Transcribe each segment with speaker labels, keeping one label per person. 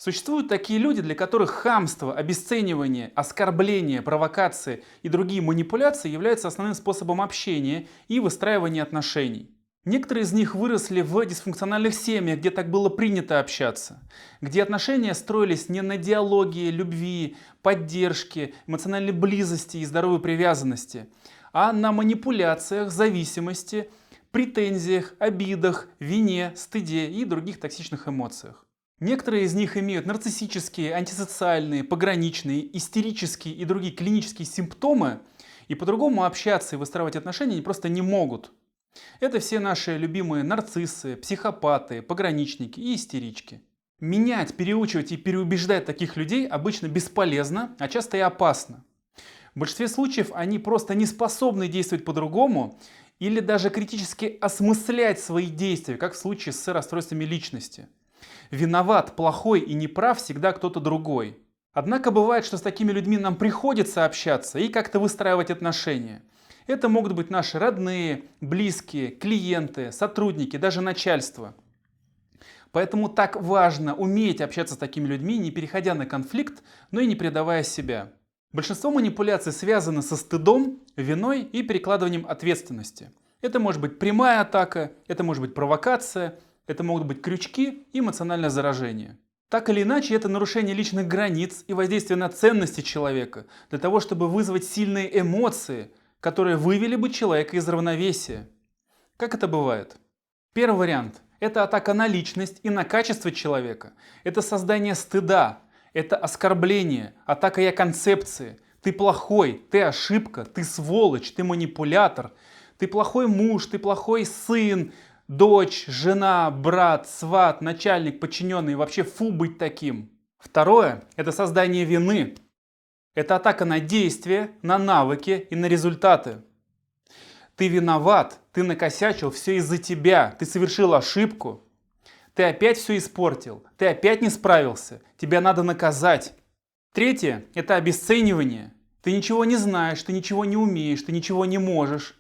Speaker 1: Существуют такие люди, для которых хамство, обесценивание, оскорбление, провокации и другие манипуляции являются основным способом общения и выстраивания отношений. Некоторые из них выросли в дисфункциональных семьях, где так было принято общаться, где отношения строились не на диалоге, любви, поддержке, эмоциональной близости и здоровой привязанности, а на манипуляциях, зависимости, претензиях, обидах, вине, стыде и других токсичных эмоциях. Некоторые из них имеют нарциссические, антисоциальные, пограничные, истерические и другие клинические симптомы, и по-другому общаться и выстраивать отношения они просто не могут. Это все наши любимые нарциссы, психопаты, пограничники и истерички. Менять, переучивать и переубеждать таких людей обычно бесполезно, а часто и опасно. В большинстве случаев они просто не способны действовать по-другому или даже критически осмыслять свои действия, как в случае с расстройствами личности. Виноват, плохой и неправ всегда кто-то другой. Однако бывает, что с такими людьми нам приходится общаться и как-то выстраивать отношения. Это могут быть наши родные, близкие, клиенты, сотрудники, даже начальство. Поэтому так важно уметь общаться с такими людьми, не переходя на конфликт, но и не предавая себя. Большинство манипуляций связаны со стыдом, виной и перекладыванием ответственности. Это может быть прямая атака, это может быть провокация, это могут быть крючки и эмоциональное заражение. Так или иначе, это нарушение личных границ и воздействие на ценности человека для того, чтобы вызвать сильные эмоции, которые вывели бы человека из равновесия. Как это бывает? Первый вариант – это атака на личность и на качество человека. Это создание стыда, это оскорбление, атака я-концепции. Ты плохой, ты ошибка, ты сволочь, ты манипулятор, ты плохой муж, ты плохой сын, дочь, жена, брат, сват, начальник, подчиненный, вообще фу быть таким. Второе – это создание вины. Это атака на действия, на навыки и на результаты. Ты виноват, ты накосячил, все из-за тебя, ты совершил ошибку. Ты опять все испортил, ты опять не справился, тебя надо наказать. Третье – это обесценивание. Ты ничего не знаешь, ты ничего не умеешь, ты ничего не можешь.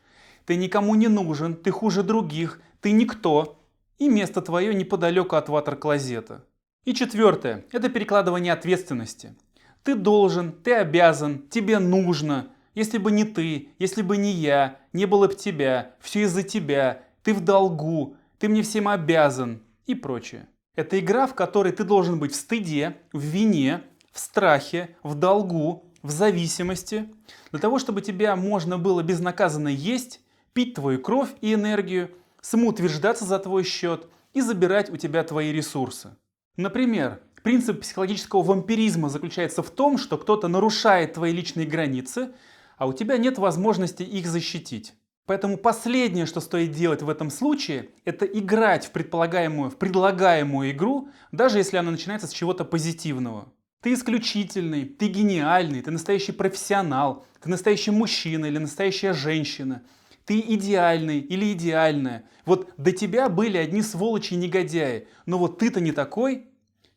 Speaker 1: Ты никому не нужен, ты хуже других, ты никто, и место твое неподалеку от ватер-клозета. И четвертое – это перекладывание ответственности. Ты должен, ты обязан, тебе нужно. Если бы не ты, если бы не я, не было бы тебя, все из-за тебя, ты в долгу, ты мне всем обязан и прочее. Это игра, в которой ты должен быть в стыде, в вине, в страхе, в долгу, в зависимости, для того, чтобы тебя можно было безнаказанно есть, пить твою кровь и энергию, самоутверждаться за твой счет и забирать у тебя твои ресурсы. Например, принцип психологического вампиризма заключается в том, что кто-то нарушает твои личные границы, а у тебя нет возможности их защитить. Поэтому последнее, что стоит делать в этом случае, это играть в предлагаемую игру, даже если она начинается с чего-то позитивного. Ты исключительный, ты гениальный, ты настоящий профессионал, ты настоящий мужчина или настоящая женщина. Ты идеальный или идеальная. Вот до тебя были одни сволочи и негодяи, но вот ты-то не такой.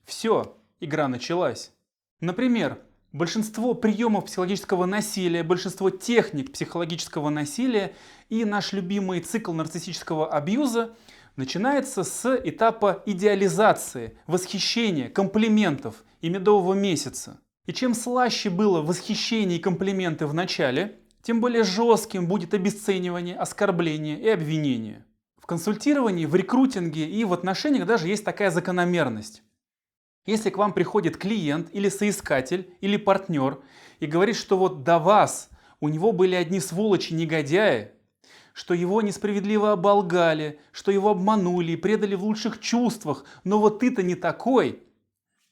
Speaker 1: Все, игра началась. Например, большинство приемов психологического насилия, большинство техник психологического насилия и наш любимый цикл нарциссического абьюза начинается с этапа идеализации, восхищения, комплиментов и медового месяца. И чем слаще было восхищение и комплименты в начале, тем более жестким будет обесценивание, оскорбление и обвинение. В консультировании, в рекрутинге и в отношениях даже есть такая закономерность. Если к вам приходит клиент или соискатель или партнер и говорит, что вот до вас у него были одни сволочи-негодяи, что его несправедливо оболгали, что его обманули и предали в лучших чувствах, но вот ты-то не такой,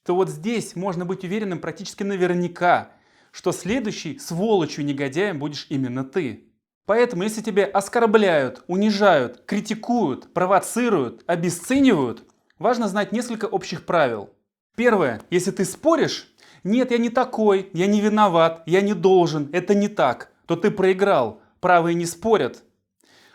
Speaker 1: то вот здесь можно быть уверенным практически наверняка, что следующей сволочью-негодяем будешь именно ты. Поэтому, если тебя оскорбляют, унижают, критикуют, провоцируют, обесценивают, важно знать несколько общих правил. Первое. Если ты споришь, нет, я не такой, я не виноват, я не должен, это не так, то ты проиграл, правые не спорят.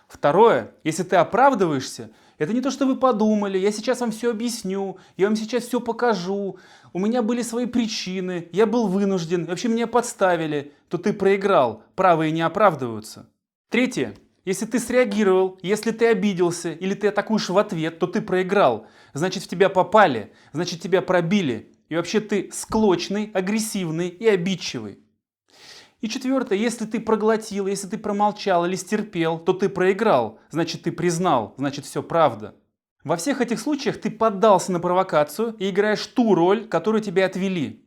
Speaker 1: Второе. Если ты оправдываешься, это не то, что вы подумали, я сейчас вам все объясню, я вам сейчас все покажу, у меня были свои причины, я был вынужден, вообще меня подставили, то ты проиграл, правые не оправдываются. Третье. Если ты среагировал, если ты обиделся или ты атакуешь в ответ, то ты проиграл. Значит, в тебя попали, значит, тебя пробили. И вообще ты склочный, агрессивный и обидчивый. И четвертое, если ты проглотил, если ты промолчал или стерпел, то ты проиграл, значит ты признал, значит все правда. Во всех этих случаях ты поддался на провокацию и играешь ту роль, которую тебе отвели.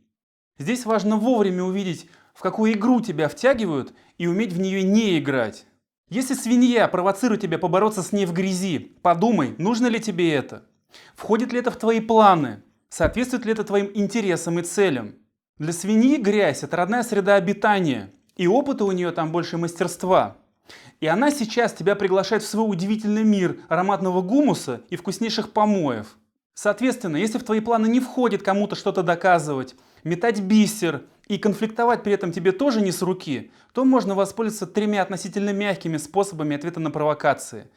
Speaker 1: Здесь важно вовремя увидеть, в какую игру тебя втягивают, и уметь в нее не играть. Если свинья провоцирует тебя побороться с ней в грязи, подумай, нужно ли тебе это? Входит ли это в твои планы? Соответствует ли это твоим интересам и целям? Для свиньи грязь – это родная среда обитания, и опыта у нее там больше мастерства. И она сейчас тебя приглашает в свой удивительный мир ароматного гумуса и вкуснейших помоев. Соответственно, если в твои планы не входит кому-то что-то доказывать, метать бисер и конфликтовать при этом тебе тоже не с руки, то можно воспользоваться тремя относительно мягкими способами ответа на провокации.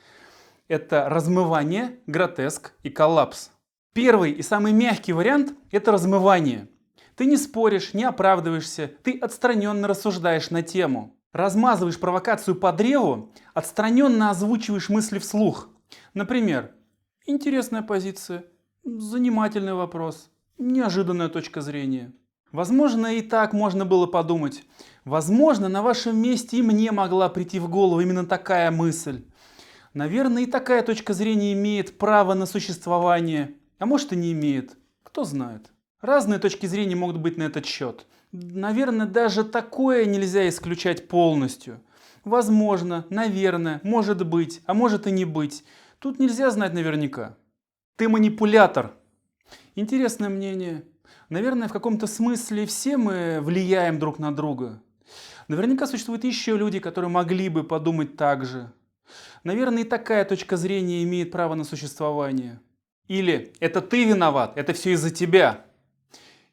Speaker 1: Это размывание, гротеск и коллапс. Первый и самый мягкий вариант – это размывание. Ты не споришь, не оправдываешься, ты отстраненно рассуждаешь на тему. Размазываешь провокацию по древу, отстраненно озвучиваешь мысли вслух. Например, интересная позиция, занимательный вопрос, неожиданная точка зрения. Возможно, и так можно было подумать. Возможно, на вашем месте и мне могла прийти в голову именно такая мысль. Наверное, и такая точка зрения имеет право на существование, а может и не имеет, кто знает. Разные точки зрения могут быть на этот счет. Наверное, даже такое нельзя исключать полностью. Возможно, наверное, может быть, а может и не быть. Тут нельзя знать наверняка. Ты манипулятор. Интересное мнение. Наверное, в каком-то смысле все мы влияем друг на друга. Наверняка существуют еще люди, которые могли бы подумать так же. Наверное, и такая точка зрения имеет право на существование. Или это ты виноват, это все из-за тебя.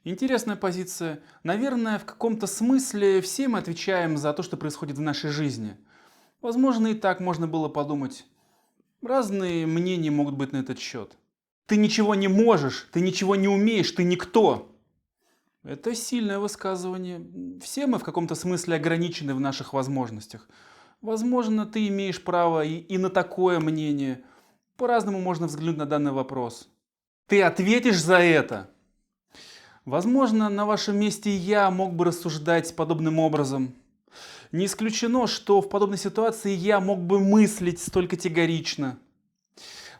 Speaker 1: Интересная позиция. Наверное, в каком-то смысле все мы отвечаем за то, что происходит в нашей жизни. Возможно, и так можно было подумать. Разные мнения могут быть на этот счет. Ты ничего не можешь, ты ничего не умеешь, ты никто. Это сильное высказывание. Все мы в каком-то смысле ограничены в наших возможностях. Возможно, ты имеешь право и на такое мнение. По-разному можно взглянуть на данный вопрос. Ты ответишь за это? Возможно, на вашем месте я мог бы рассуждать подобным образом. Не исключено, что в подобной ситуации я мог бы мыслить столь категорично.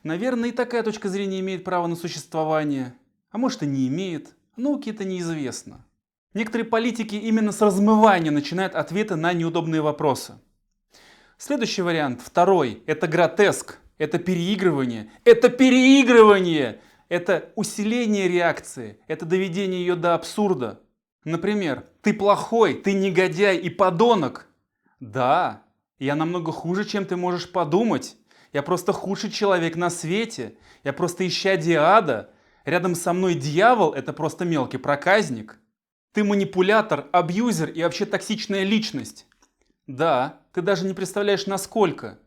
Speaker 1: Наверное, и такая точка зрения имеет право на существование. А может и не имеет. Науке это неизвестно. Некоторые политики именно с размывания начинают ответы на неудобные вопросы. Следующий вариант, второй, это гротеск, это переигрывание. Это переигрывание! Это усиление реакции, это доведение ее до абсурда. Например, ты плохой, ты негодяй и подонок. Да, я намного хуже, чем ты можешь подумать. Я просто худший человек на свете. Я просто исчадие ада. Рядом со мной дьявол – это просто мелкий проказник. Ты манипулятор, абьюзер и вообще токсичная личность. Да, ты даже не представляешь насколько.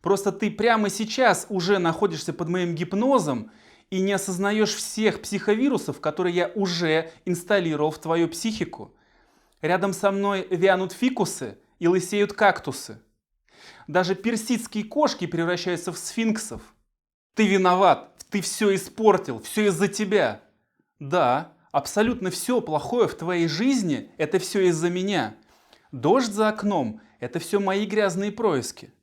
Speaker 1: Просто ты прямо сейчас уже находишься под моим гипнозом и не осознаешь всех психовирусов, которые я уже инсталлировал в твою психику. Рядом со мной вянут фикусы и лысеют кактусы. Даже персидские кошки превращаются в сфинксов. Ты виноват, ты все испортил, все из-за тебя. Да, абсолютно все плохое в твоей жизни – это все из-за меня. Дождь за окном – это все мои грязные происки.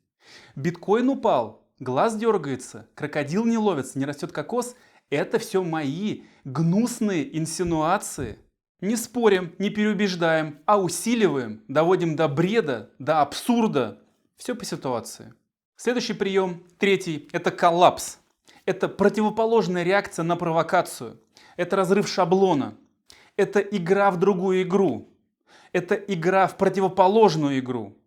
Speaker 1: Биткоин упал, глаз дергается, крокодил не ловится, не растет кокос – это все мои гнусные инсинуации. Не спорим, не переубеждаем, а усиливаем, доводим до бреда, до абсурда. Все по ситуации. Следующий прием, третий, это коллапс. Это противоположная реакция на провокацию. Это разрыв шаблона. Это игра в другую игру. Это игра в противоположную игру.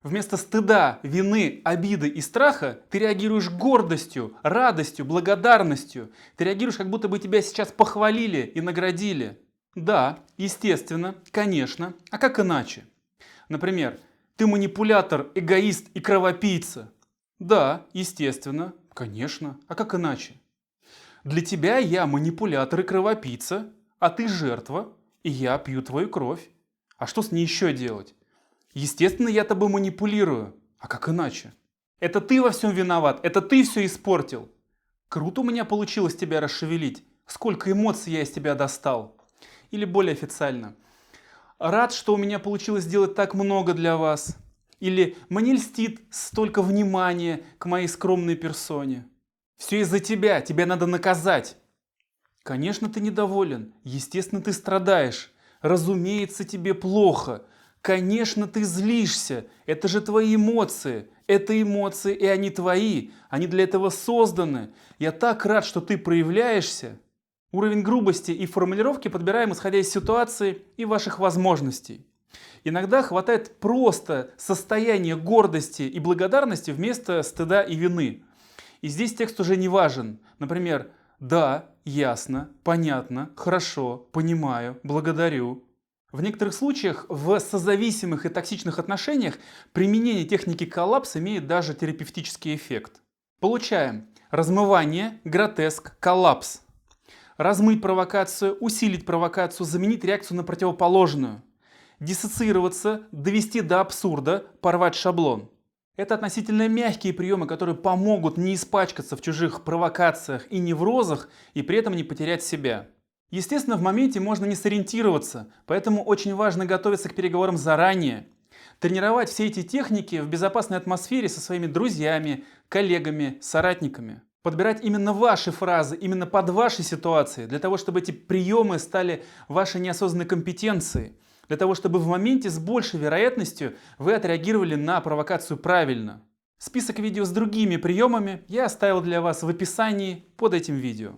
Speaker 1: Вместо стыда, вины, обиды и страха ты реагируешь гордостью, радостью, благодарностью. Ты реагируешь, как будто бы тебя сейчас похвалили и наградили. Да, естественно, конечно. А как иначе? Например, ты манипулятор, эгоист и кровопийца. Да, естественно, конечно. А как иначе? Для тебя я манипулятор и кровопийца, а ты жертва, и я пью твою кровь. А что с ней еще делать? Естественно, я тобой манипулирую. А как иначе? Это ты во всем виноват, это ты все испортил. Круто у меня получилось тебя расшевелить. Сколько эмоций я из тебя достал. Или более официально: рад, что у меня получилось сделать так много для вас. Или мне льстит столько внимания к моей скромной персоне. Все из-за тебя, тебя надо наказать. Конечно, ты недоволен, естественно, ты страдаешь, разумеется, тебе плохо, конечно, ты злишься, это же твои эмоции, это эмоции, и они твои, они для этого созданы. Я так рад, что ты проявляешься. Уровень грубости и формулировки подбираем, исходя из ситуации и ваших возможностей. Иногда хватает просто состояния гордости и благодарности вместо стыда и вины. И здесь текст уже не важен. Например, да, ясно, понятно, хорошо, понимаю, благодарю. В некоторых случаях в созависимых и токсичных отношениях применение техники коллапс имеет даже терапевтический эффект. Получаем размывание, гротеск, коллапс. Размыть провокацию, усилить провокацию, заменить реакцию на противоположную. Диссоциироваться, довести до абсурда, порвать шаблон. Это относительно мягкие приемы, которые помогут не испачкаться в чужих провокациях и неврозах и при этом не потерять себя. Естественно, в моменте можно не сориентироваться, поэтому очень важно готовиться к переговорам заранее. Тренировать все эти техники в безопасной атмосфере со своими друзьями, коллегами, соратниками. Подбирать именно ваши фразы, именно под ваши ситуации, для того, чтобы эти приемы стали вашей неосознанной компетенцией. Для того, чтобы в моменте с большей вероятностью вы отреагировали на провокацию правильно. Список видео с другими приемами я оставил для вас в описании под этим видео.